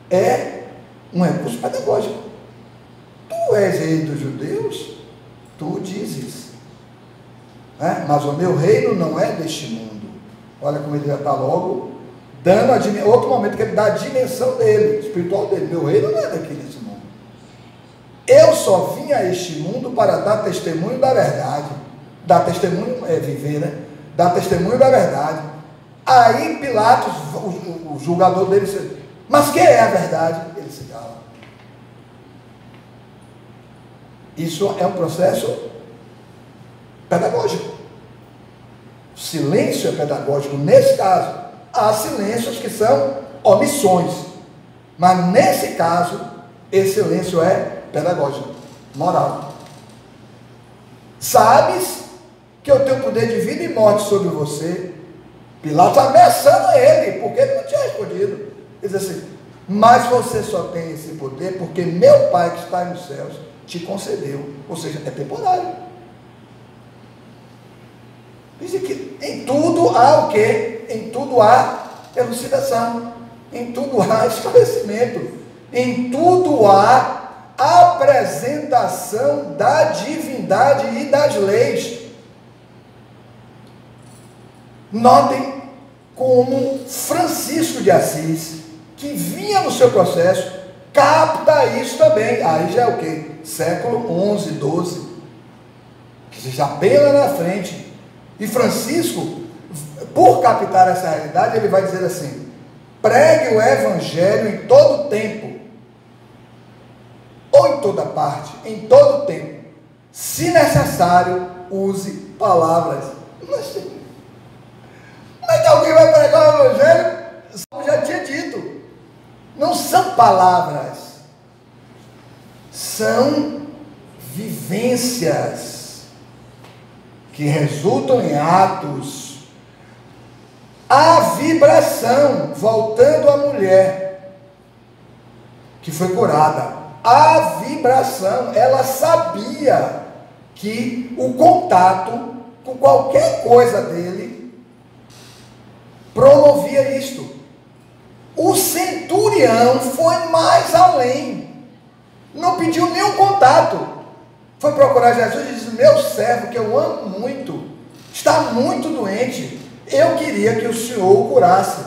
é um recurso pedagógico. Tu és rei dos judeus, tu dizes, mas o meu reino não é deste mundo. Olha como ele já está logo dando outro momento que ele dá a dimensão dele, espiritual dele. Meu reino não é daqui desse mundo. Eu só vim a este mundo para dar testemunho da verdade. Dar testemunho é viver, Dar testemunho da verdade. Aí Pilatos, o julgador dele, disse: mas quem é a verdade? Ele se cala. Isso é um processo pedagógico. Silêncio é pedagógico. Nesse caso, há silêncios que são omissões, mas nesse caso, esse silêncio é pedagógico, moral. Sabes que eu tenho poder de vida e morte sobre você. Pilatos ameaçando ele, porque ele não tinha respondido. Ele diz assim: mas você só tem esse poder porque meu Pai que está nos céus te concedeu. Ou seja, é temporário. Diz que em tudo há o quê? Em tudo há elucidação, em tudo há esclarecimento, em tudo há apresentação da divindade e das leis. Notem como Francisco de Assis, que vinha no seu processo, capta isso também. Aí já é o quê? Século XI, XII, que já bem lá na frente. E Francisco, por captar essa realidade, ele vai dizer assim: pregue o evangelho em todo tempo, ou em toda parte, em todo tempo. Se necessário, use palavras. Mas como é que alguém vai pregar o evangelho? Como já tinha dito, não são palavras, são vivências que resultam em atos. A vibração, voltando à mulher que foi curada, a vibração, ela sabia que o contato com qualquer coisa dele promovia isto. centurião foi mais além, não pediu nenhum contato, foi procurar Jesus e disse: meu servo, que eu amo muito, está muito doente, eu queria que o Senhor o curasse.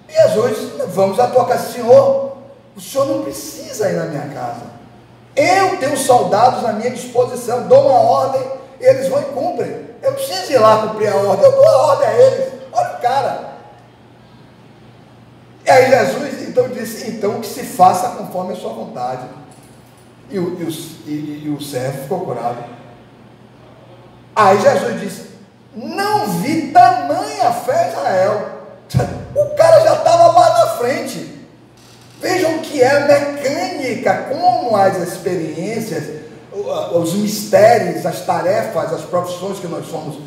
E Jesus disse: vamos à tua casa. Senhor, o Senhor não precisa ir na minha casa, eu tenho soldados à minha disposição, dou uma ordem, eles vão e cumprem, eu preciso ir lá cumprir a ordem, eu dou a ordem a eles. Olha o cara. E aí Jesus então disse: então que se faça conforme a sua vontade. E o servo ficou curado. Aí Jesus disse: não vi tamanha fé em Israel. O cara já estava lá na frente. Vejam que é a mecânica, como as experiências, os mistérios, as tarefas, as profissões que nós somos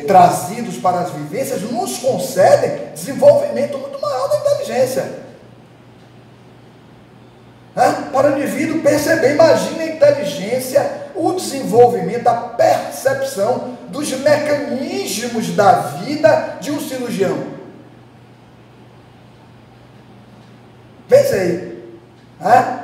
trazidos para as vivências, nos concedem desenvolvimento muito maior da inteligência. Para o indivíduo perceber, imagine a inteligência, o desenvolvimento, a percepção dos mecanismos da vida de um cirurgião. Pense aí,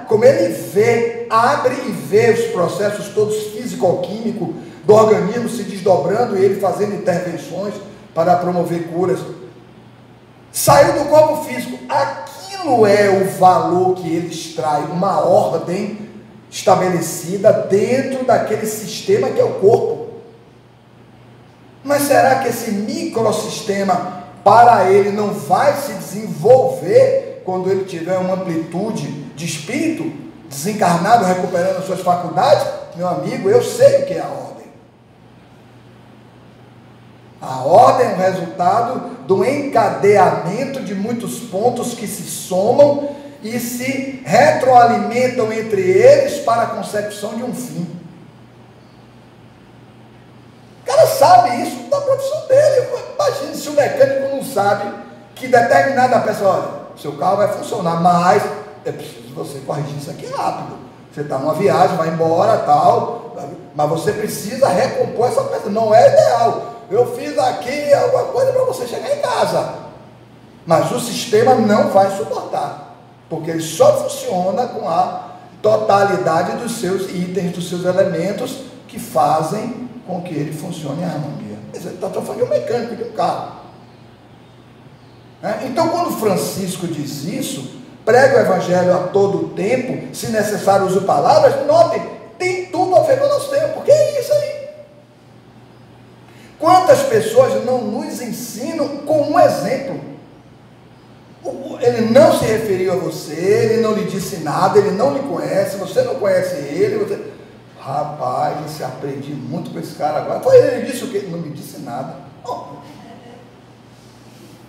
como ele vê, abre e vê os processos todos físico-químicos do organismo se desdobrando e ele fazendo intervenções para promover curas. Saiu do corpo físico, aquilo é o valor que ele extrai, uma ordem estabelecida dentro daquele sistema que é o corpo. Mas será que esse microsistema para ele não vai se desenvolver quando ele tiver uma amplitude de espírito, desencarnado, recuperando as suas faculdades? Meu amigo, eu sei o que é a ordem. A ordem é o resultado do encadeamento de muitos pontos que se somam e se retroalimentam entre eles para a consecução de um fim. O cara sabe isso da profissão dele. Imagine se o mecânico não sabe que determinada pessoa, olha, seu carro vai funcionar, mas é preciso você corrigir isso aqui rápido. Você está numa viagem, vai embora, tal, mas você precisa recompor essa peça. Não é ideal. Eu fiz aqui alguma coisa para você chegar em casa, mas o sistema não vai suportar, porque ele só funciona com a totalidade dos seus itens, dos seus elementos que fazem com que ele funcione em harmonia. Estou falando de um mecânico de um carro. Então, quando Francisco diz isso, prega o evangelho a todo tempo, se necessário use palavras, notem, tem tudo a ver com o nosso tempo, porque é isso aí. Quantas pessoas não nos ensinam com um exemplo? Ele não se referiu a você, ele não lhe disse nada, ele não lhe conhece, você não conhece ele, você... Rapaz, eu aprendi muito com esse cara agora. Foi ele disse o que? Não me disse nada. Oh.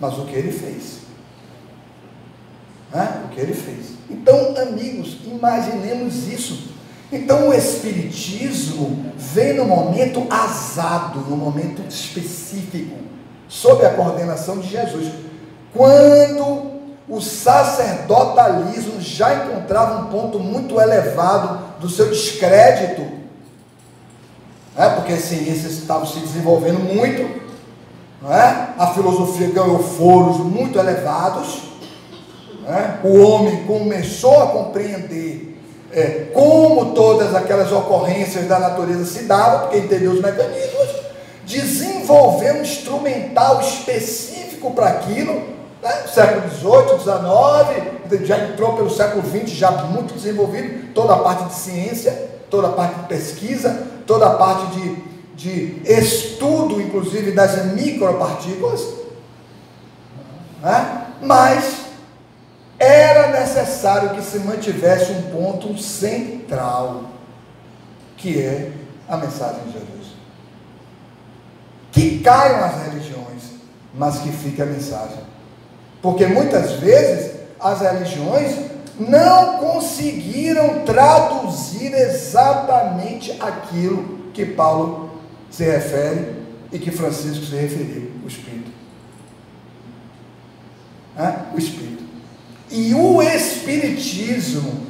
Mas o que ele fez? O que ele fez? Então, amigos, imaginemos isso. Então o Espiritismo vem no momento azado, no momento específico, sob a coordenação de Jesus, quando o sacerdotalismo já encontrava um ponto muito elevado do seu descrédito, porque as ciências estavam se desenvolvendo muito, a filosofia ganhou foros muito elevados, o homem começou a compreender como todas aquelas ocorrências da natureza se davam, porque entendeu os mecanismos, desenvolveu um instrumental específico para aquilo, século XVIII, XIX, já entrou pelo século XX, já muito desenvolvido, toda a parte de ciência, toda a parte de pesquisa, toda a parte de estudo, inclusive, das micropartículas, mas era necessário que se mantivesse um ponto central, que é a mensagem de Jesus. Que caiam as religiões, mas que fique a mensagem. Porque muitas vezes as religiões não conseguiram traduzir exatamente aquilo que Paulo se refere e que Francisco se referiu, o Espírito. O Espírito. E o Espiritismo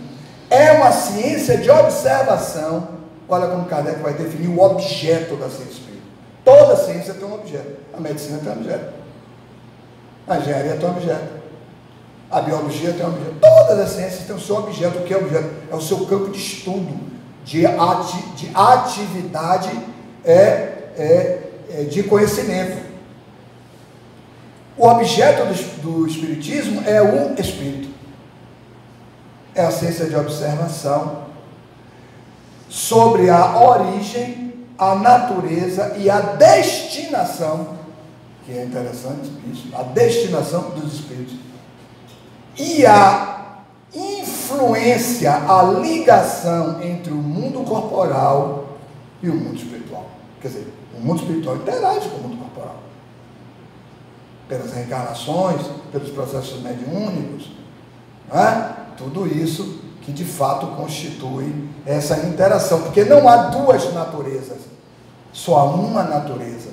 é uma ciência de observação. Olha como Kardec vai definir o objeto da ciência espírita. Toda ciência tem um objeto. A medicina tem um objeto. A engenharia tem um objeto. A biologia tem um objeto. Todas as ciências têm o seu objeto. O que é objeto? É o seu campo de estudo, de atividade, de conhecimento. O objeto do Espiritismo é o Espírito. É a ciência de observação sobre a origem, a natureza e a destinação, que é interessante isso, a destinação dos espíritos, e a influência, a ligação entre o mundo corporal e o mundo espiritual. Quer dizer, o mundo espiritual interage com o mundo corporal, pelas reencarnações, pelos processos mediúnicos, não é? Tudo isso que de fato constitui essa interação, porque não há duas naturezas, só há uma natureza.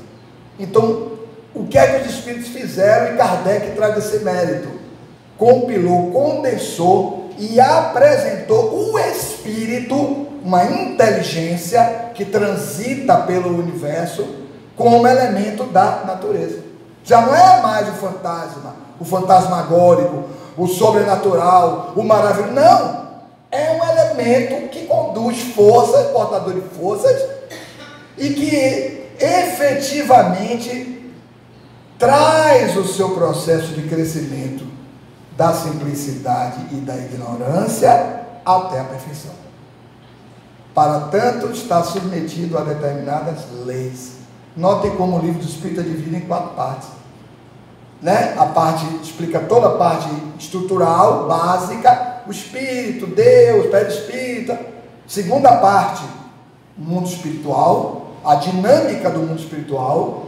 Então, o que é que os espíritos fizeram? E Kardec traz esse mérito: compilou, condensou e apresentou o espírito, uma inteligência que transita pelo universo, como elemento da natureza. Já não é mais o fantasmagórico, o sobrenatural, o maravilhoso. Não! É um elemento que conduz forças, portador de forças, e que efetivamente traz o seu processo de crescimento da simplicidade e da ignorância até a perfeição. Para tanto, está submetido a determinadas leis. Notem como o livro do Espírito é dividido em 4 partes. Né? A parte explica toda a parte estrutural, básica, o Espírito, Deus, perispírito. Segunda parte, mundo espiritual, a dinâmica do mundo espiritual,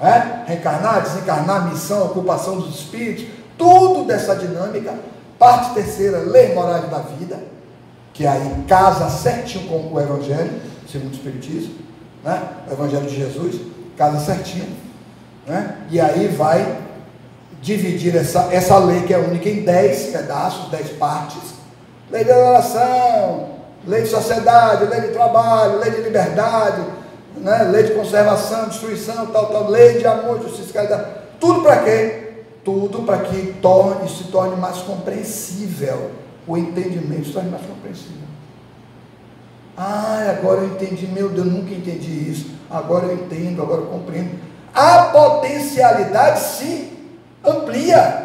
né? Reencarnar, desencarnar, missão, ocupação dos espíritos, tudo dessa dinâmica. Parte terceira, lei morais da vida, que aí casa certinho com o Evangelho, segundo o Espiritismo, né? O Evangelho de Jesus, casa certinho, né? E aí vai dividir essa lei, que é única, em 10 pedaços, 10 partes. Lei de oração, lei de sociedade, lei de trabalho, lei de liberdade, né? Lei de conservação, destruição, tal, lei de amor, justiça e caridade. Tudo para quê? Tudo para que se torne mais compreensível. O entendimento se torne mais compreensível. Agora eu entendi, meu Deus, eu nunca entendi isso. Agora eu entendo, agora eu compreendo. A potencialidade se amplia.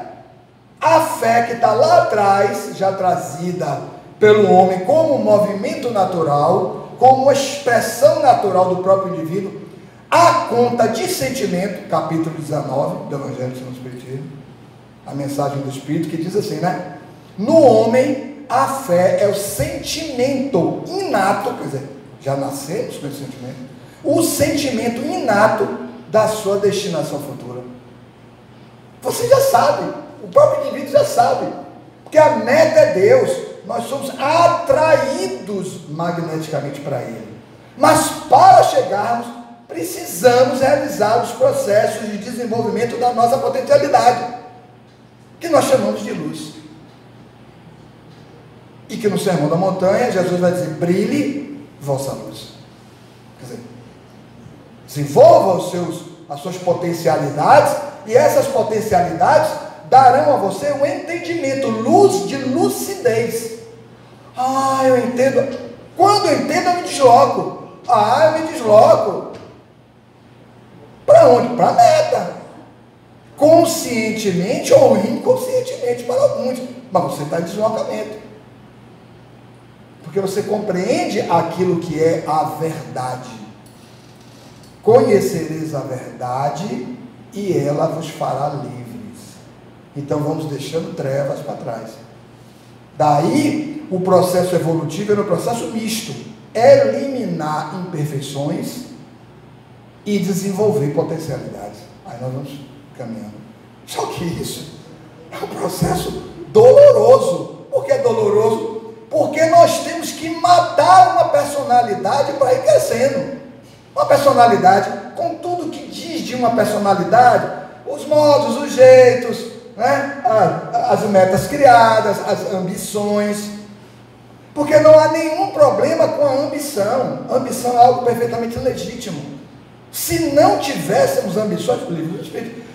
A fé que está lá atrás, já trazida pelo homem como um movimento natural, como uma expressão natural do próprio indivíduo, a conta de sentimento, capítulo 19 do Evangelho segundo o Espiritismo, a mensagem do Espírito, que diz assim, né? No homem, a fé é o sentimento inato, quer dizer, já nascemos com esse sentimento, o sentimento inato da sua destinação futura. Você já sabe, o próprio indivíduo já sabe, porque a meta é Deus, nós somos atraídos magneticamente para Ele, mas para chegarmos, precisamos realizar os processos de desenvolvimento da nossa potencialidade, que nós chamamos de luz, e que no Sermão da Montanha, Jesus vai dizer, brilhe vossa luz, quer dizer, desenvolva as suas potencialidades, e essas potencialidades darão a você um entendimento, luz de lucidez. Eu entendo. Quando eu entendo, eu me desloco. Eu me desloco. Para onde? Para a meta. Conscientemente ou inconscientemente para alguns. Mas você está em deslocamento. Porque você compreende aquilo que é a verdade. Conhecereis a verdade e ela vos fará livres. Então vamos deixando trevas para trás. Daí o processo evolutivo é um processo misto, eliminar imperfeições e desenvolver potencialidades. Aí nós vamos caminhando. Só que isso é um processo doloroso. Por que é doloroso? Porque nós temos que matar uma personalidade para ir crescendo. Uma personalidade, com tudo que diz de uma personalidade, os modos, os jeitos, né? As metas criadas, as ambições, porque não há nenhum problema com a ambição. A ambição é algo perfeitamente legítimo. Se não tivéssemos ambições,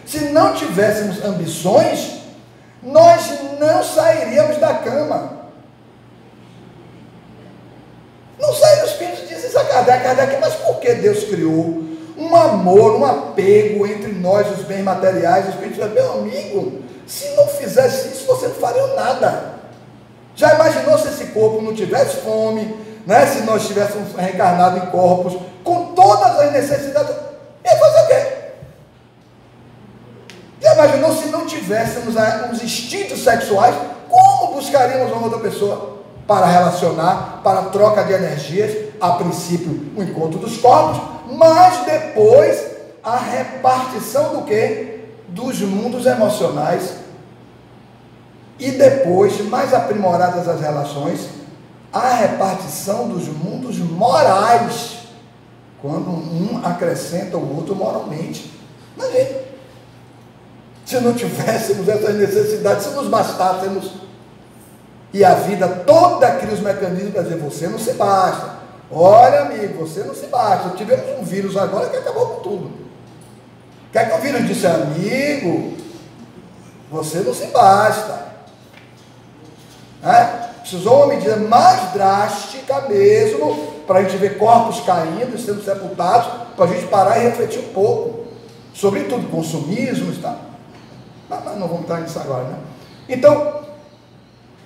se não tivéssemos ambições, nós não sairíamos da cama. Não sairia. Os espíritos dizem isso a Kardec, mas por que Deus criou um amor, um apego entre nós, os bens materiais? Os espíritos dizem, meu amigo, se não fizesse isso, você não faria nada. Já imaginou se esse corpo não tivesse fome, né? Se nós estivéssemos reencarnados em corpos com todas as necessidades, ia fazer o quê? Já imaginou se não tivéssemos os instintos sexuais, como buscaríamos uma outra pessoa para relacionar, para troca de energias? A princípio, o encontro dos corpos, mas depois a repartição do quê? Dos mundos emocionais. E depois, mais aprimoradas as relações, a repartição dos mundos morais, quando um acrescenta o outro moralmente. Imagine, se não tivéssemos essas necessidades, se nos bastássemos, e a vida toda cria os mecanismos para dizer, você não se basta, olha amigo, você não se basta. Tivemos um vírus agora que acabou com tudo. Quer que o vírus disse, amigo, você não se basta. Precisou uma medida mais drástica mesmo, para a gente ver corpos caindo e sendo sepultados, para a gente parar e refletir um pouco, sobretudo consumismo e tal. Mas não vamos entrar nisso agora, né? Então,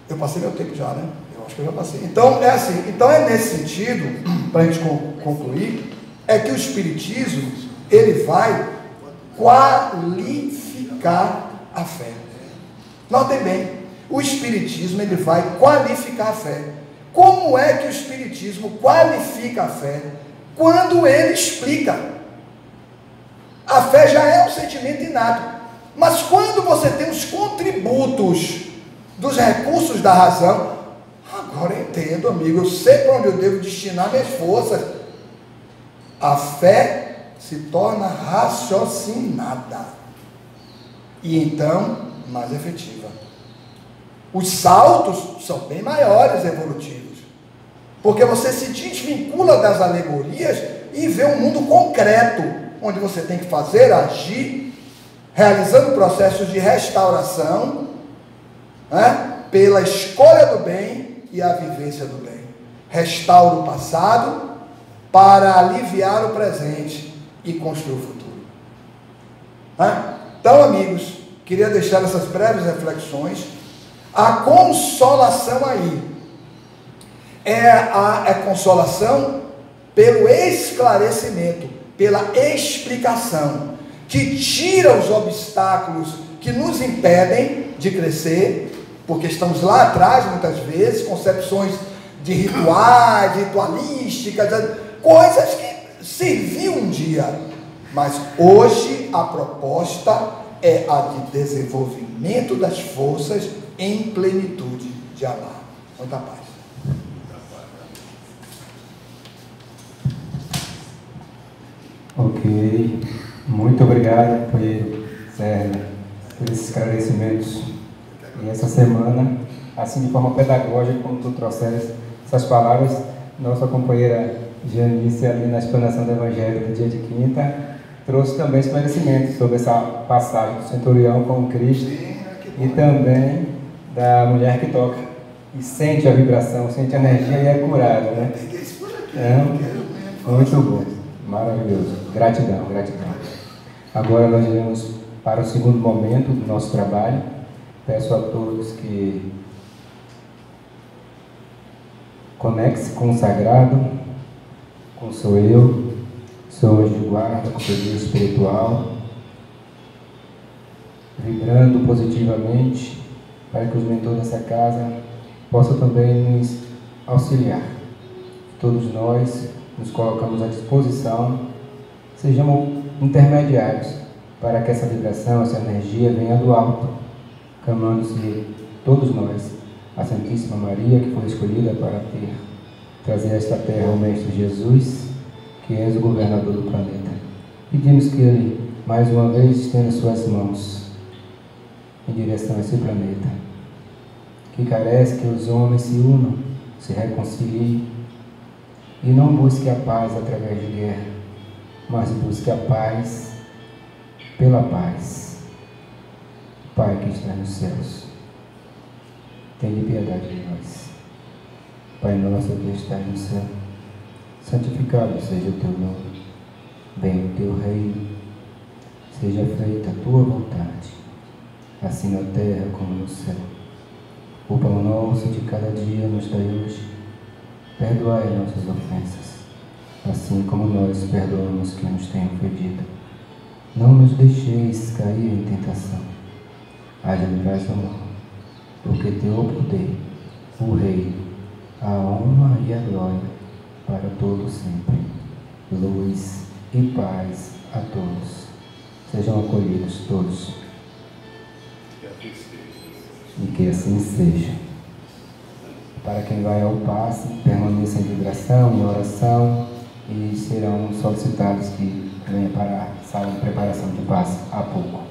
eu passei meu tempo já, né? Eu acho que eu já passei. Então, é assim, então é nesse sentido, para a gente concluir, é que o Espiritismo, ele vai qualificar a fé. Notem bem, o Espiritismo, ele vai qualificar a fé. Como é que o Espiritismo qualifica a fé? Quando ele explica. A fé já é um sentimento inato. Mas quando você tem os contributos dos recursos da razão, agora eu entendo, amigo, eu sei para onde eu devo destinar minhas forças. A fé se torna raciocinada. E então, mais efetiva. Os saltos são bem maiores evolutivos, porque você se desvincula das alegorias e vê um mundo concreto, onde você tem que fazer, agir, realizando processos de restauração, né, pela escolha do bem e a vivência do bem. Restaura o passado para aliviar o presente e construir o futuro. Então, amigos, queria deixar essas breves reflexões. A consolação aí é a consolação pelo esclarecimento, pela explicação, que tira os obstáculos que nos impedem de crescer, porque estamos lá atrás, muitas vezes, concepções de rituais, ritualísticas, coisas que serviam um dia, mas hoje a proposta é a de desenvolvimento das forças em plenitude de amar. Muita paz. Ok, muito obrigado, companheiro Sérgio, por esses esclarecimentos. E essa semana, assim de forma pedagógica, como tu trouxeste essas palavras, nossa companheira Janice, ali na explanação do Evangelho do dia de quinta, trouxe também esclarecimentos sobre essa passagem do centurião com o Cristo e também da mulher que toca e sente a vibração, sente a energia e é curada, né? Muito bom, maravilhoso. Gratidão, gratidão. Agora nós iremos para o segundo momento do nosso trabalho. Peço a todos que conecte-se com o sagrado, com sou eu, sou anjo de guarda, conselheiro espiritual, vibrando positivamente, para que os mentores dessa casa possam também nos auxiliar. Todos nós nos colocamos à disposição, sejamos intermediários, para que essa vibração, essa energia venha do alto, clamando-se todos nós, a Santíssima Maria, que foi escolhida para trazer a esta terra o Mestre Jesus, que és o governador do planeta. Pedimos que Ele, mais uma vez, estenda suas mãos em direção a esse planeta, que carece que os homens se unam, se reconciliem e não busque a paz através de guerra, mas busque a paz pela paz. Pai que está nos céus, tende piedade de nós. Pai nosso que estás no céu, santificado seja o teu nome. Venha o teu reino, seja feita a tua vontade, assim na terra como no céu. O pão nosso de cada dia nos dai hoje. Perdoai as nossas ofensas, assim como nós perdoamos quem nos tem ofendido. Não nos deixeis cair em tentação. Haja livrai-nos do mal, porque teu o poder, o reino, a honra e a glória para todos sempre. Luz e paz a todos. Sejam acolhidos todos. E que assim seja. Para quem vai ao passe, permaneça em vibração, em oração, e serão solicitados que venham para a sala de preparação de passe há pouco.